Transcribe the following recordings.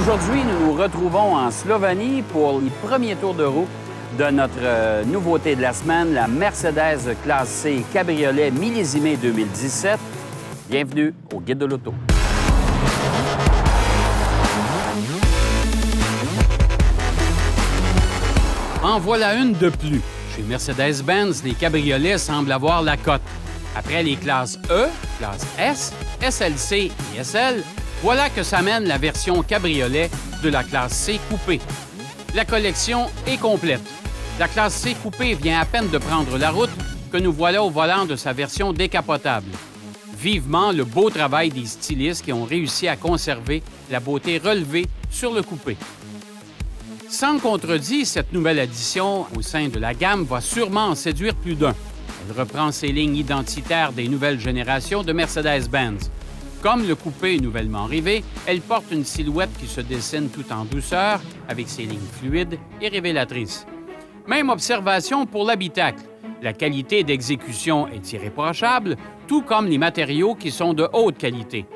Aujourd'hui, nous nous retrouvons en Slovénie pour les premiers tours de roue de notre nouveauté de la semaine, la Mercedes Classe C Cabriolet millésimé 2017. Bienvenue au Guide de l'auto. En voilà une de plus. Chez Mercedes-Benz, les cabriolets semblent avoir la cote. Après les classes E, classe S, SLC et SL, voilà que s'amène la version cabriolet de la classe C coupé. La collection est complète. La classe C coupé vient à peine de prendre la route que nous voilà au volant de sa version décapotable. Vivement le beau travail des stylistes qui ont réussi à conserver la beauté relevée sur le coupé. Sans contredit, cette nouvelle addition au sein de la gamme va sûrement en séduire plus d'un. Elle reprend ses lignes identitaires des nouvelles générations de Mercedes-Benz. Comme le coupé nouvellement rivé, elle porte une silhouette qui se dessine tout en douceur, avec ses lignes fluides et révélatrices. Même observation pour l'habitacle. La qualité d'exécution est irréprochable, tout comme les matériaux qui sont de haute qualité.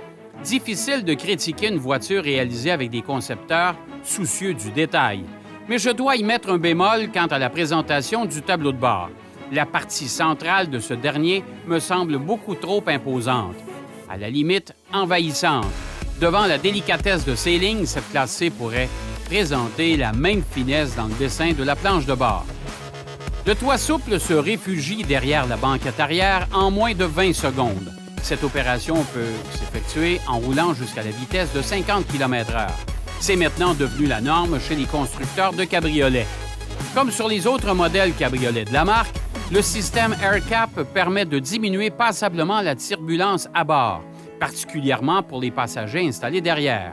Difficile de critiquer une voiture réalisée avec des concepteurs soucieux du détail. Mais je dois y mettre un bémol quant à la présentation du tableau de bord. La partie centrale de ce dernier me semble beaucoup trop imposante, à la limite envahissante. Devant la délicatesse de ses lignes, cette classe C pourrait présenter la même finesse dans le dessin de la planche de bord. Le toit souple se réfugie derrière la banquette arrière en moins de 20 secondes. Cette opération peut s'effectuer en roulant jusqu'à la vitesse de 50 km/h. C'est maintenant devenu la norme chez les constructeurs de cabriolets. Comme sur les autres modèles cabriolets de la marque, le système AirCap permet de diminuer passablement la turbulence à bord, particulièrement pour les passagers installés derrière.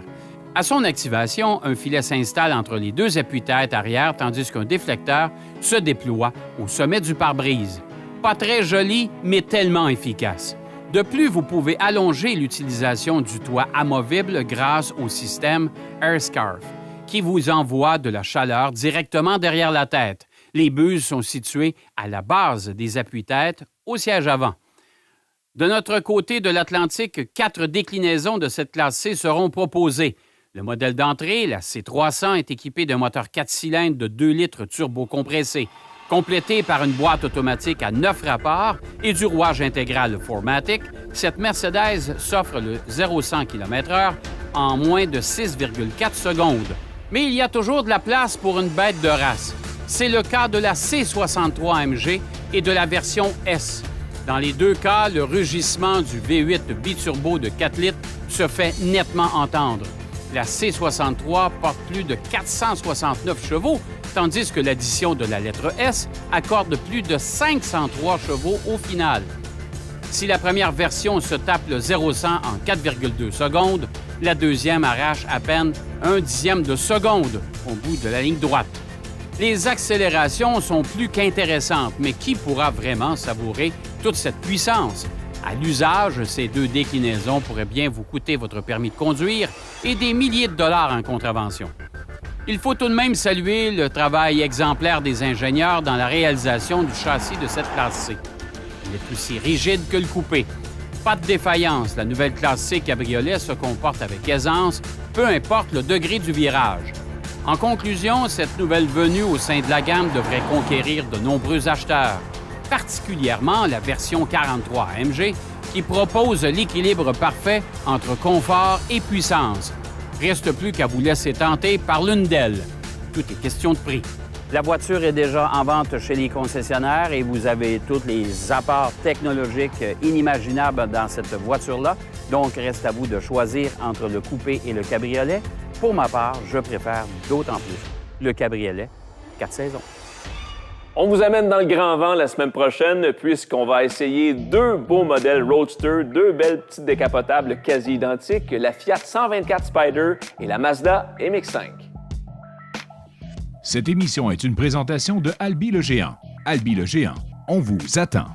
À son activation, un filet s'installe entre les deux appuis-têtes arrière tandis qu'un déflecteur se déploie au sommet du pare-brise. Pas très joli, mais tellement efficace. De plus, vous pouvez allonger l'utilisation du toit amovible grâce au système AirScarf, qui vous envoie de la chaleur directement derrière la tête. Les buses sont situées à la base des appuis-têtes au siège avant. De notre côté de l'Atlantique, 4 déclinaisons de cette classe C seront proposées. Le modèle d'entrée, la C300, est équipé d'un moteur 4 cylindres de 2 litres turbo-compressé, complété par une boîte automatique à 9 rapports et du rouage intégral 4MATIC. Cette Mercedes s'offre le 0-100 km/h en moins de 6,4 secondes. Mais il y a toujours de la place pour une bête de race. C'est le cas de la C63 AMG et de la version S. Dans les deux cas, le rugissement du V8 biturbo de 4 litres se fait nettement entendre. La C63 porte plus de 469 chevaux, tandis que l'addition de la lettre S accorde plus de 503 chevaux au final. Si la première version se tape le 0-100 en 4,2 secondes, la deuxième arrache à peine 1/10 de seconde au bout de la ligne droite. Les accélérations sont plus qu'intéressantes, mais qui pourra vraiment savourer toute cette puissance? À l'usage, ces deux déclinaisons pourraient bien vous coûter votre permis de conduire et des milliers de dollars en contravention. Il faut tout de même saluer le travail exemplaire des ingénieurs dans la réalisation du châssis de cette classe C. Il est aussi rigide que le coupé. Pas de défaillance, la nouvelle classe C cabriolet se comporte avec aisance, peu importe le degré du virage. En conclusion, cette nouvelle venue au sein de la gamme devrait conquérir de nombreux acheteurs, particulièrement la version 43 AMG, qui propose l'équilibre parfait entre confort et puissance. Reste plus qu'à vous laisser tenter par l'une d'elles. Tout est question de prix. La voiture est déjà en vente chez les concessionnaires et vous avez tous les apports technologiques inimaginables dans cette voiture-là. Donc, reste à vous de choisir entre le coupé et le cabriolet. Pour ma part, je préfère d'autant plus le cabriolet 4 saisons. On vous amène dans le grand vent la semaine prochaine puisqu'on va essayer 2 beaux modèles Roadster, 2 belles petites décapotables quasi identiques, la Fiat 124 Spider et la Mazda MX-5. Cette émission est une présentation de Albi le Géant. Albi le Géant, on vous attend.